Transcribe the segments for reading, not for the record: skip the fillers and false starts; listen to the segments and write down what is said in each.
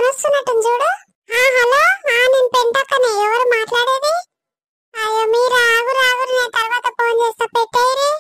Phone వస్తున్నట్టు చూడు. Hello, నేను పెంటక్కనే. ఎవరు మాట్లాడేది? అయ్యో మీరు ఆగురు ఆగురు, నేను తర్వాత ఫోన్ చేస్తా, పెట్టేయరు.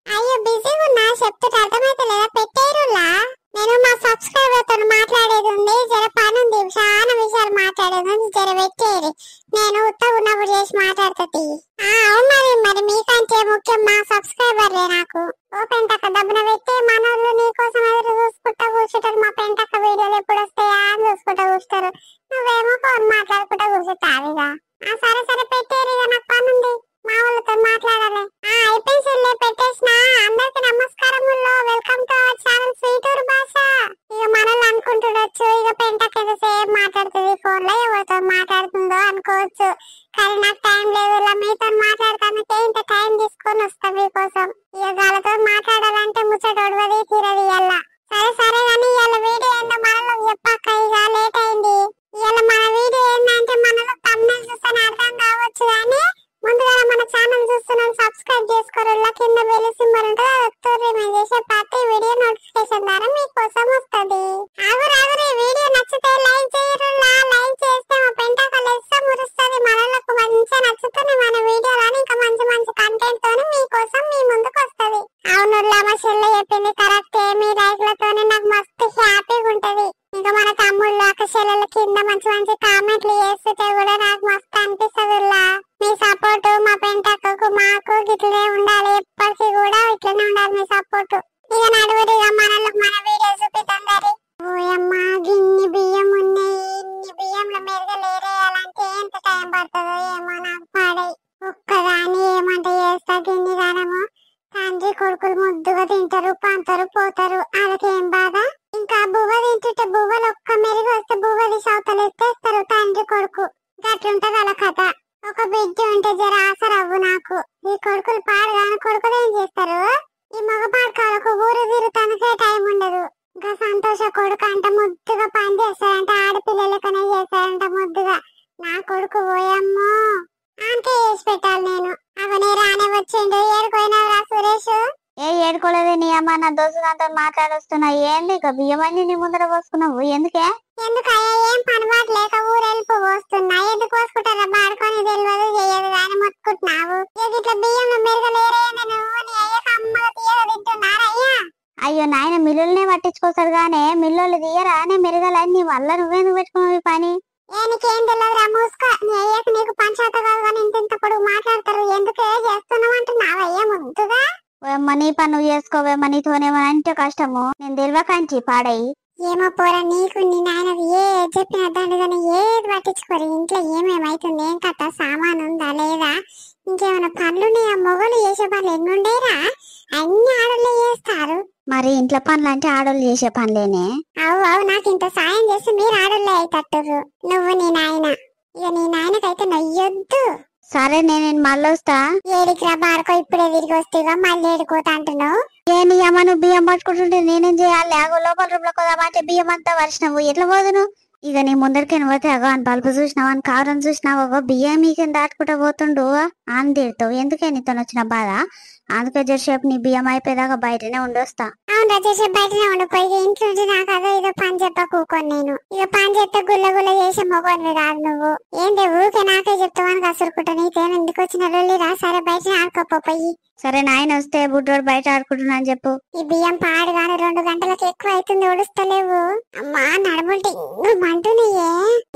అయ్యో బిజీగా ఉన్నా, చెప్తే అర్థమైతే లేదా, పెట్టేయరులా. నేను మా సబ్స్క్రైబర్ తో మాట్లాడేది ఉంది, జర పని ఉంది, చాలా విషయాలు మాట్లాడేది ఉంది, జర పెట్టేయరు. నేను ఉత్తగా ఉన్నప్పుడు చేసి మాట్లాడుతుంది. అవును మరి మీకంటే ముఖ్యం మా సబ్స్క్రైబర్లే నాకు. ఓ పెంటక్క దబ్బున పెట్టే, మనోళ్ళు నీకోసం ఎదురు చూసుకుంటా కూర్చుంటారు. మా పెంటక్క వీడియోలు ఎప్పుడు వస్తాయా అని చూసుకుంటా కూర్చుంటారు. నువ్వేమో ఫోన్ మాట్లాడుకుంటా కూర్చుంటావిగా. సరే సరే పెట్టేరు, ఇక నాకు పని ఉంది, మా వాళ్ళతో మాట్లాడాలి. అయిపోయింది, పెట్టేసిన. అందరికి నమస్కారముల్లో, వెల్కమ్ టు అవర్ ఛానల్ స్వీటూరు భాష. ఇక మనల్ని అనుకుంటుండొచ్చు, ఇక పెంటక్క ఎంతసేపు మాట్లాడుతుంది ఫోన్ లో, ఎవరితో మాట్లాడుతుందో అనుకోవచ్చు. కానీ నాకు టైం లేదు, ఇలా మీతో మాట్లాడటానికి ఇంత టైం తీసుకొని వస్తాం మీకోసం. ఇక వాళ్ళతో మాట్లాడాలంటే ముచ్చట ఒడవది తీరది ఇయ్యాల. సరే సరే కానీ ఇవాళ వీడియో ఏందో మనలో చెప్పాక, ఇక లేట్ అయింది. ఇవాళ మన వీడియో ఏంటంటే మనలో తమ్ముళ్ళు చూస్తాను అర్థం కావచ్చు, కానీ ముందుగా మన ఛానల్ చూస్తున్నాం సబ్స్క్రైబ్ చేసుకోరు, కింద బెల్ సింబల్ ఉంటుంది, అది మేము చేసే ప్రతి వీడియో నోటిఫికేషన్ ద్వారా మీకోసం వస్తుంది. ఆగురు వీడియో నచ్చితే లైక్ చేయరు, లైక్ చేస్తే మా పెంటక్క లెస్స మురుస్తుంది. మనలకు మంచిగా నచ్చుతుంది మన వీడియోలని, ఇంకా మంచి మంచి కంటెంట్ తోని మీకోసం మీ ముందుకు వస్తుంది. అవును మా చెల్లె చెప్పింది కరెక్టే, మీ లైక్లతోనే నాకు మస్తు హ్యాపీగా ఉంటది. ఇంకా మన తమ్ముళ్ళు అక్క చెల్లెల కింద మంచి మంచి కామెంట్లు చేస్తుంటే కూడా నాకు మస్తు అనిపిస్తుంది. మీ సపోర్ట్ మా పెంటక్కకు మాకు ఇట్లనే ఉండాలి, ఎప్పటికీ కూడా ఇట్లనే ఉండాలి మీ సపోర్ట్. ఇక నడువురిగా మనలకు మన వీడియో చూపిద్దాం గారి. ఓయమ్మా గిన్ని బియ్యం ఉన్నాయి, ఇన్ని బియ్యంలో మెరగలేరేయాలంటే ఎంత టైం పడుతుందో ఏమో, నాకు పాడై ఒక్కదాని ఏమంటే చేస్తా. గిన్ని దానము తండ్రి కొడుకులు ముద్దుగా తింటారు, పంటారు, పోతారు, వాళ్ళకేం బాధ. ఇంకా బువ్వ తింటుంటే బువ్వలు ఒక్క మెరుగు వస్తే బువ్వ తీసి అవతల ఎత్తేస్తారు తండ్రి కొడుకు. గట్లుంటది వాళ్ళ కథ. ఒక బిడ్డ ఉంటే జర ఆసరవ్వు నాకు. ఈ కొడుకులు పాడుగాని కొడుకులు ఏం చేస్తారు, ఈ మగ పాడకాలకు ఊరు తిరుగుతానికే టైం ఉండదు. ఇంకా సంతోష కొడుకు అంట ముద్దుగా పని చేస్తాడంట, ఆడపిల్లలకనే చేస్తాడంట ముద్దుగా. నా కొడుకు పోయమ్మో అంతే చేసి పెట్టాలి నేను. అవనే రానే వచ్చిండు. ఏడుకోయినావురా సురేష్? ఏడుకోలేదే నీ అమ్మ, నా దోస్తు దాంతో మాట్లాడొస్తున్నా. ఏంది ఇక బియ్యం అన్ని నీ ముందర పోసుకున్నావు, ఎందుకే? ఎందుకయ్యా ఏం పనిబాటు లేక ఊరెళ్ళిపో పోస్తున్నా. ఎందుకు పోసుకుంటారా, బాడుకొని తెలియదు చేయదు కానీ మొత్తుకుంటున్నావు. ఇట్లా బియ్యంలో మెరగలేరేంది నువ్వు? నీ అయ్యకు అమ్మగా తీయగా తింటున్నారయ్యా. అయ్యో నాయన మిల్లులనే పట్టించుకోసారు గానే, మిల్లులు తీయరా నే మెరగాలని నీ వల్ల నువ్వెందుకు పెట్టుకున్నావు ఈ పని? నీకేం తెలియదురా మూసుకో. నీ అయ్యకు నీకు పంచాయత కాదు కానీ ఇంత పొడుగు మాట్లాడతారు. ఎందుకే చేస్తున్నావు అంటున్నావు అయ్యా ముద్దుగా. నీ పని నువ్వు చేసుకోవేమో, నీతోనేమో అంటే కష్టము, నేను తెలియకంచి పాడై. ఏమో పోరా, నీకు నీ నాయన ఏ చెప్పిన దండగానే ఏది పట్టించుకోరు. ఇంట్లో ఏమేమైతుంది, ఏం కథ, సామాను ఉందా లేదా, ఇంకేమైనా పనులు మొగలు చేసే పనులు ఎన్నుండేరా? అన్ని ఆడోళ్ళే చేస్తారు. మరి ఇంట్లో పనులు అంటే ఆడోళ్ళు చేసే పనులేనే. అవు నాకు ఇంత సాయం చేసి మీరు ఆడోళ్ళే అయితట్టురు, నువ్వు నీ నాయన. ఇక నీ నాయనకైతే నొయ్యొద్దు. సరే నేను మళ్ళీ వస్తా. ఏడికిరా బారకో, ఇప్పుడే తిరిగి వస్తేగా మళ్ళీ ఏడుకోతా అంటున్నావు. నీ అమ్మ నువ్వు బియ్యం పట్టుకుంటుంటే నేనేం చేయాలి? ఆగో లోపల రూమ్ లో కొదామంటే బియ్యం అంతా వర్షినవు, ఎట్లా పోదును? ఇక నీ ముందరికి పోతే అగో అని బల్బు చూసినావు, అని కారం చూసినావు, బియ్యం మీకేం దాటుకుంటా పోతుండు అని తిడతావు. ఎందుకే నీతో వచ్చిన బాధ? అందుకే జరసేపు నీ బియ్యం అయిపోయేదాకా బయటనే ఉండొస్తా. అవును జరసేపు బయటనే ఉండిపోయి ఇంట్లో నాకు అదో ఇదో పని చెప్ప కూకొని నేను. ఇక పని చెప్తే గుల్ల గుల్ల చేసే మొగోనివి కాదు నువ్వు. ఏంటి ఊరికే నాకే చెప్తావని కసురుకుంటా. నీకేం ఎందుకు వచ్చిన రొల్లిరా? సరే బయట ఆడుకోపోయి. సరే నాయన వస్తే బుడ్డోడు బయట ఆడుకుంటున్నా అని చెప్పు. ఈ బియ్యం పాడు గాని 2 గంటలకు ఎక్కువ అవుతుంది, ఒడుస్తలేవు. అమ్మా నడుముంటే ఇంగు మంటున్నాయే.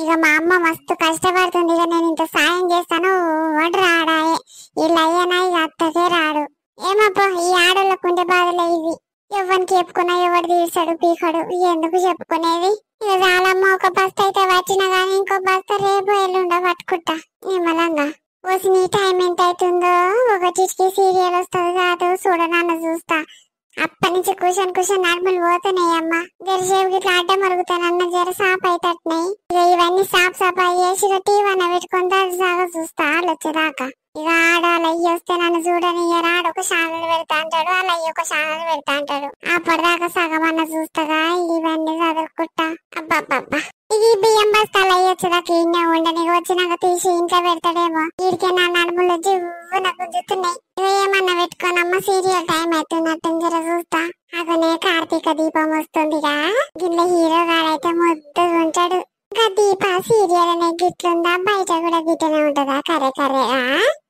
ఇక మా అమ్మ మస్తు కష్టపడుతుంది. ఇక నేను ఇంత సాయం చేస్తాను వాడు రాడాయే. వీళ్ళు అయ్యానా ఇక అత్తకే రాడు. ఏమబ్బా ఈ ఆడోళ్ళకు ఉండే బాధలే ఇవి. ఎవరికి చెప్పుకున్నా ఎవడు తీర్చాడు పీకడు, ఎందుకు చెప్పుకునేది? ఇక చాలమ్మ, ఒక బస్తా అయితే వచ్చినా గానీ ఇంకో బస్తా రేపు ఎల్లుండ పట్టుకుంటా నిమ్మలంగా. వచ్చి నీ టైం ఎంత అవుతుందో, ఒక చిటికి సీరియల్ వస్తుంది కాదు చూడనన్న చూస్తా. అప్పటి నుంచి కుషన్ నడుములు పోతున్నాయమ్మా. జరసేపు ఇట్లా అడ్డం మరుగుతానన్న జర సాప్ అయితట్టున్నాయి. ఇక ఇవన్నీ సాప్ చేసి ఇక టీవీ అన్న పెట్టుకుని దాని సాగా చూస్తా వచ్చేదాకా. ఇక ఆడాలి అయ్యి వస్తే నన్ను చూడని రాడు, ఒక ఛానల్ పెడతా అంటాడు, అలా ఒక ఛానల్ పెడతా అంటాడు. అప్పటిదాకా సగం అన్న చూస్తాగా ఇవన్నీ చదువుకుంటా. అబ్బాబ్బా ఇది బియ్యం బస్తాలు అయ్యి వచ్చేదాకా ఇన్నే ఉండని, వచ్చినాక తీసి ఇంట్లో పెడతాడేమో. వీడికే నా నడుములు జివ్వు నాకు గుంజుతున్నాయి. ఏమన్నా పెట్టుకోనమ్మ, సీరియల్ టైం అవుతున్నట్టు జర చూస్తా. అదనే కార్తీక దీపం వస్తుందిగా, గిన్నె హీరో గాడైతే ముద్దుగా ఉంటాడు. ఇంకా దీప సీరియల్ అనే గిట్లుందా, బయట కూడా గిట్టనే ఉంటదా కర్రె కర్రెగా?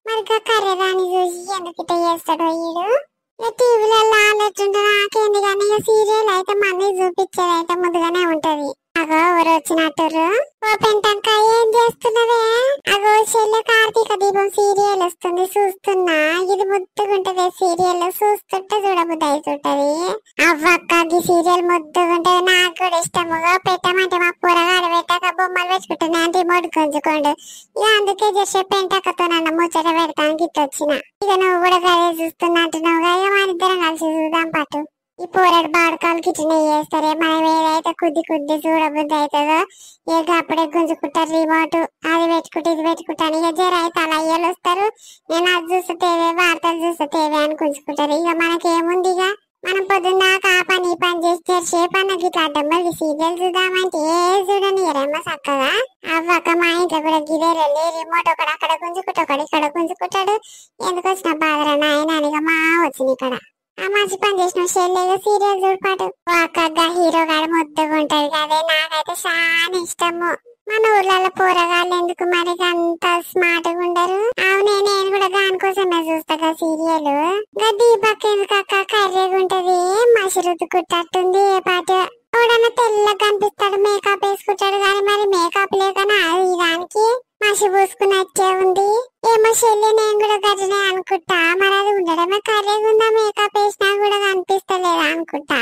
మరి కర్రె రాని చూసి ఎందుకు ఇట్ట చేస్తాడో వీడు. టీవీలలో ఆలోచుంటే నాకేంది కానీ ఇక సీరియల్ అయితే మళ్ళీ చూపించేది అయితే ముందుగానే ఉంటది. అగో ఎవరు వచ్చినట్టుర్రు? ఓ పెంటక్క ఏం చేస్తున్నవే? అగో చెల్లె కార్తీక దీపం సీరియల్ వస్తుంది చూస్తున్నా. ఇది ముద్దుగుంటది సీరియల్, చూస్తుంటే చూడబుద్ధి అవుతుంటది. అవ్వక్క ఈ సీరియల్ ముద్దుగుంటది, నాకు కూడా ఇష్టముగా. పెట్టమంటే మా కూరగాయలు పెట్టాక బొమ్మలు పెట్టుకుంటున్నా అంటే మొడు కొంచుకోండు. ఇక అందుకే చేసే పెంటక్కతో నన్ను ముచ్చట పెడతానికి ఇట్టొచ్చిన. ఇక నువ్వు కూడా గదే చూస్తున్నా అంటున్నావుగా, ఇక మన ఇద్దరం కలిసి చూద్దాం పట్టు. ఈ పోరాడు బాడకాలు కిచెన్ చేస్తారే, మనం ఏదైతే కొద్ది చూడబుద్ధి అవుతుందో ఇక అప్పుడే గుంజుకుంటారు రిమోట్. అది పెట్టుకుంటే ఇది పెట్టుకుంటాను. ఇక జర అయితే అలా అయ్యలు వస్తారు, నేను అది చూస్తే తేవే, వార్తలు చూస్తే తేవే అని గుంజుకుంటారు. ఇక మనకేముంది, ఇక మనం పొద్దున్న ఆ పని ఈ పని చేస్తే సేపు అన్నకి ఇట్లా అడ్డం మళ్ళీ సీరియల్ చూద్దామంటే ఏ చూడని ఎరమ్మ చక్కగా. అవ్వక మా ఇంట్లో కూడా గిదేరే రిమోట్ ఒకడు అక్కడ గుంజుకుంటా, ఒకడు ఇక్కడ గుంజుకుంటాడు. ఎందుకు వచ్చిన బాధరా నాయన మా వచ్చింది ఇక్కడ. ఆ మంచి పని చేసిన చెల్లెగా సీరియల్ చూడపాటు. ఒక్కగా హీరో గారు ముద్దుగా ఉంటది కదే, నాకైతే చాలా ఇష్టము. మన ఊర్లలో పోరగాళ్ళు ఎందుకు మరి అంత స్మార్ట్ గా ఉండరు? అవునే, నేను కూడా దానికోసమే చూస్తా సీరియల్. దీపక్ ఎందుకు అక్క కర్రీగా ఉంటది, మసి రుద్దుకుంటట్టుంది. ఏ పాట ఎవడన్నా తెల్లగా కనిపిస్తాడు, మేకప్ వేసుకుంటాడు కానీ మరి మేకప్ లేకనా దానికి మసి పూసుకున్నట్టే ఉంది. ఏమో చెల్లి నేను కూడా గట్లనే అనుకుంటా. మరి అది ఉండడమే కర్రీగా ఉందా, మేకప్ వేసినా కూడా కనిపిస్తలేదా అనుకుంటా.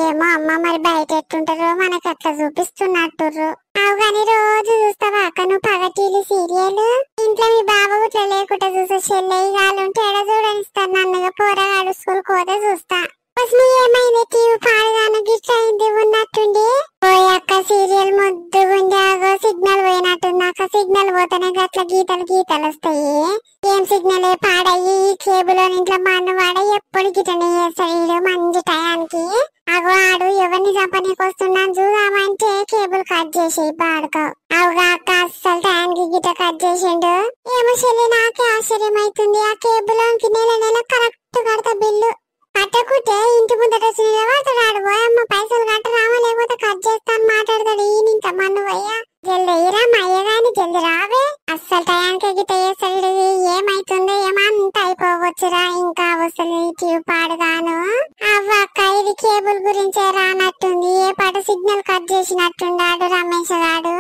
ఏమో అమ్మ మరి బయట ఎట్టుంటారో మనకి అట్లా చూపిస్తున్నట్టుర్రు. అవు కానీ రోజు చూస్తావా అక్క నువ్వు పగటీలు సీరియల్? ఇంట్లో మీ బాబు ఇట్లా లేకుండా చూసా చెల్లె. ఇవాళ ఉంటే ఎడ చూడనిస్తారు నన్నుగా, పోరగాడు స్కూల్ కోతే చూస్తా. ఏమైంది టీవీ పాడుగాను గిట్లయింది ఉన్నట్టుండి? పోయక్క సీరియల్ ముద్దుగుంది. ఆగో సిగ్నల్ పోయినట్టుంది అక్క. సిగ్నల్ పోతేనే గట్ల గీతలు వస్తాయి. ఏం సిగ్నల్ పాడయ్యి కేబుల్ ఇంట్లో మన్ను వాడ ఎప్పుడు గిటనే చేస్తాడు మంచి టయానికి. అగో ఆడు ఎవరిని చంపనీకి వస్తున్నాను చూద్దామంటే కేబుల్ కట్ చేసి పాడుకో. అవుగా అక్క అస్సలు టయానికి గిట కట్ చేసిండు. ఏమో చెల్లి నాకే ఆశ్చర్యం అవుతుంది. ఆ కేబుల్ నెల కరెక్ట్ కడతా బిల్లు కట్టకుంటే ఇంటి ముందట నిలబడతాడు. పోయమ్మ పైసలు కట్ట రావా లేకపోతే కట్ చేస్తాను మాట్లాడతాడు. ఈయన ఇంకా మన్ను పోయా జల్ది ఎయిరా మా అయ్యగాని జల్ది రావే. అస్సలు టయానికి గిట్ట చేస్తాడు. ఏమైతుందో ఏమంతా అయిపోవచ్చురా. ఇంకా వస్తుంది టీవీ పాడుగాను. అవ్వక్క ఇది కేబుల్ గురించే రానట్టుంది. ఏ పాట సిగ్నల్ కట్ చేసినట్టుండాడు రమేష్ గాడు.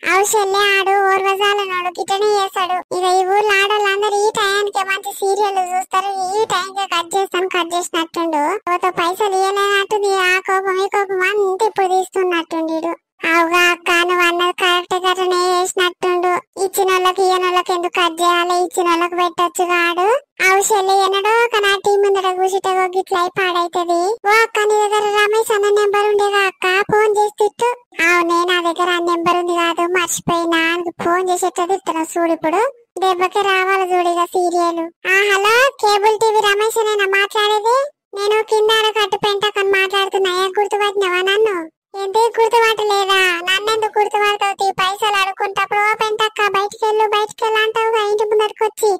అవసల్లే ఆడు ఓర్వజాలనోడు గిట్టనే చేస్తాడు. ఇక ఈ ఊర్లో ఆడోళ్ళందరూ ఈ టయానికి మంచి సీరియల్ చూస్తారు. ఈ టైంకి కట్ చేసినట్టుండు. పైసలు ఇయ్యలేనట్టుంది. ఆ కోపం ఈ కోపం అంత ఇప్పుడు తీస్తున్నట్టుండు. అవుగా అక్క నువ్వు అన్నది కరెక్ట్ గట్లనే చేసినట్టుండు. ఇచ్చిన వాళ్ళకి ఇయ్యనోళ్ళకి ఎందుకు కట్ చేయాలి, ఇచ్చిన వాళ్ళకి పెట్టొచ్చు కాడు. అవసరం ఎన్నడో ఒక నా టీ ముందర కూర్చుంటే గిట్ల అయి పాడైతది. ఓ అక్క నీ దగ్గర రమేష్ అన్న నెంబర్ ఉండేగా అక్క, ఫోన్ చేసి తిట్టు. అవునే నా దగ్గర ఆ నెంబర్ ఉంది కాదు, మర్చిపోయినా. ఫోన్ చేసేటది ఇస్తాను చూడు. ఇప్పుడు దెబ్బకి రావాలి చూడిగా serial. Hello cable TV Ramesh నేనా మాట్లాడేది? నేను కింద కట్టు పెంటకని మాట్లాడుతున్నా. ఏ గుర్తుపట్టినవా నన్ను? ఏంటి గుర్తుపట్టలేదా? నన్నెందుకు గుర్తుపడతావు? పైసలు అడుకుంటప్పుడు ఓ పెంటక్క బయటికెళ్ళు అంటావుగా ఇంటి ముందరికి వచ్చి.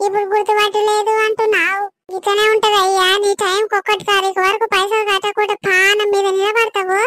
ఇప్పుడు గుర్తుపట్టలేదు అంటున్నావు. ఇట్లనే ఉంటది అయ్యా. నీ టైంకి 1 తారీఖు వరకు పైసలు కట్టకుండా పానం మీద నిలబడతావు.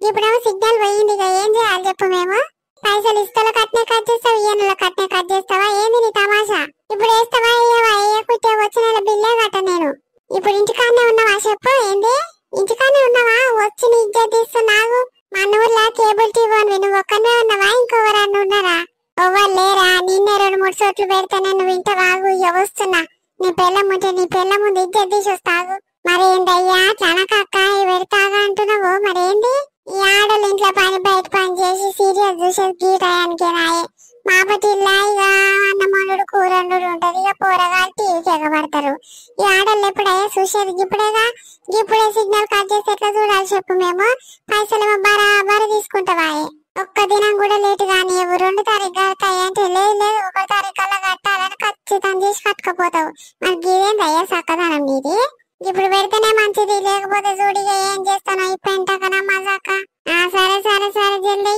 ఇప్పుడేమో సిగ్నల్ పోయింది. ఇక ఏం చేయాలి చెప్పు? మేము పైసలు ఇస్తలో కట్నే కట్ చేస్తావు, ఈయనలో కట్నే కట్ చేస్తావా? ఏంది నీ తమాషా? ఇప్పుడు వేస్తావా వేయకుంటే వచ్చిన నెల బిల్లే కట్ట నేను. ఇప్పుడు ఇంటికాడనే ఉన్నావా చెప్పు? ఏంది ఇంటికాడనే ఉన్నావా? వచ్చి నీ ఇజ్జత్ తీస్తున్నావు. మన ఊర్లో కేబుల్ టీవీ నువ్వు ఒక్కనే ఉన్నావా? ఇంకొవరన్నా ఉన్నారా? ఎవ్వరు లేరా? నిన్నే 2-3 చోట్లు పెడితేనే నువ్వు ఇంట వాగు. వస్తున్నా నీ పిల్లం ఉంటే నీ పిల్ల ముందు ఇజ్జత్ తీసి వస్తావు. మరేందయ్యా తనకక్క పెడతాగా అంటున్నావు? మరేంది ఈ ఆడలు ఇంట్లో పని బయట పని చేసి సీరియల్ చూసేది గీటాయానికి రాయే. మాపటిల్లా ఇక అన్నమూలుడు కూరండు ఉంటది. ఇక పోరగాలు టీవీకి ఎగబడతారు. ఈ ఆడలు ఎప్పుడయ్యా చూసేది? ఇప్పుడే సిగ్నల్ కట్ చేసి ఎట్లా చూడాలి చెప్పు? మేము పైసలు బరాబరు తీసుకుంటావా? ఒక్క దినం కూడా లేటు కానీ 2 తారీఖు కడతాయి అంటే లేదు 1 తారీఖు కల్లా కట్టాలని ఖచ్చితంగా చేసి కట్టుకపోతావు. మరి ఇదేందయ్యా చక్కదనం నీది? ఇప్పుడు పెడితేనే మంచిది, లేకపోతే చూడిగా ఏం చేస్తానో ఈ పెంటకనా మజాక. సరే జల్ది.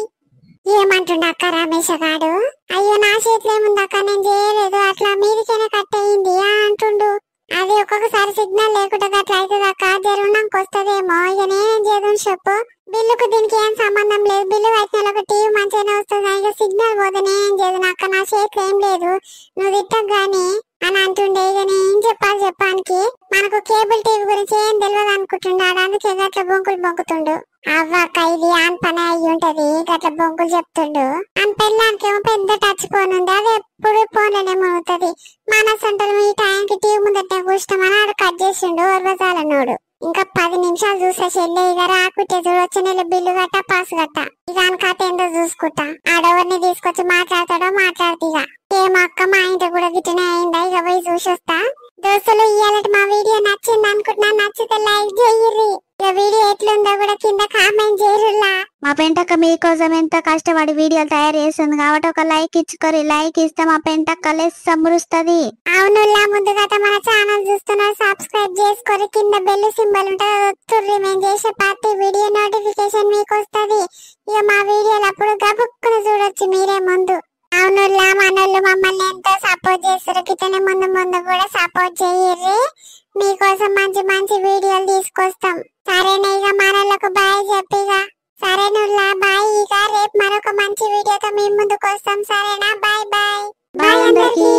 ఏమంటుండ అక్క రమేష్ గాడు? అయ్యో నా చేతిలో ఏముందక్క, నేను చేయలేదు, అట్లా మీదికైనా కట్ అయింది అంటుండు. అది ఒక్కొక్కసారి సిగ్నల్ లేకుండా అట్లా అవుతుంది అక్క. జరున్నాక వస్తుందేమో. ఇక నేనేం చేయదు చెప్పు? బిల్లుకు దీనికి ఏం సంబంధం లేదు. బిల్లు బిల్లు కట్టిన టీవీ మంచిగానే వస్తుంది, ఇక సిగ్నల్ పోతే నేనేం చేయదు, నాకు నా చేతిలో ఏం లేదు, నువ్వు తిట్టకు గాని అని అంటుండే. ఇక నేను చెప్పాలి చెప్పానికి, మనకు కేబుల్ టీవీ గురించి ఏం తెలియదు అనుకుంటున్నాడు, అందుకే గట్ల బొంకులు బొంకుతుండు. అవ్వక్క ఇది ఆన్ పని అయ్యి ఉంటది, గట్ల బొంకులు చెప్తుండు. అని పెళ్ళానికి ఏమో పెద్ద టచ్ ఫోన్ ఉంది, అది ఎప్పుడు ఫోన్లోనే మోగుతుంది. మన సొంటలు ఈ టైంకి టీవీ ముందట కూర్చున్నామని ఆడు కట్ చేసిండు ఓర్వజాలనోడు. ఇంకా 10 నిమిషాలు చూసా చెల్లె, ఇక రాకుంటే చూడు వచ్చే నెల బిల్లు గట్ట పాస్ గట్ట, ఇక అని కథ ఏందో చూసుకుంటా. ఆడెవరిని తీసుకొచ్చి మాట్లాడతాడో మాట్లాడుతూ ఇక ఏమక్క మా ఇంటి కూడా గిట్టనే అయిందా, ఇక పోయి చూసొస్తా. దోస్తులు ఇయ్యాలట మా వీడియో నచ్చింది అనుకుంటున్నా, నచ్చితే లైక్ చేయర్రి, ఇక వీడియో ఎట్లుందో కూడా కింద కామెంట్ చేయరులా. మా పెంటక్క మీకోసం ఎంత కష్టపడి వీడియోలు తయారు చేస్తుంది కాబట్టి ఒక లైక్ ఇచ్చుకోరి, లైక్ ఇస్తే మా పెంటక్క లెస్స మురుస్తది. అవునులా, ముందుగా మన ఛానల్ చూస్తున్నారు సబ్స్క్రైబ్ చేసుకోరి, కింద బెల్ సింబల్ ఉంటుంది వస్తుర్రి, మేము చేసే ప్రతి వీడియో నోటిఫికేషన్ మీకు వస్తుంది. ఇక మా వీడియోలు అప్పుడు గబుక్కున చూడొచ్చు మీరే ముందు. అవునులా, మనోళ్ళు మమ్మల్ని ఎంతో సపోర్ట్ చేస్తారు, కిటనే ముందు ముందు కూడా సపోర్ట్ చేయర్రి, మీకోసం మంచి మంచి వీడియోలు తీసుకొస్తాం. సరేనా, ఇక మనోళ్ళకు బాయ్ చెప్పిగా. సరేనుల్లా బాయ్, ఇక రేపు మరొక మంచి వీడియోతో మీ ముందుకు వస్తాం. సరేనా, బాయ్ బాయ్. బాయ్ అందరికీ.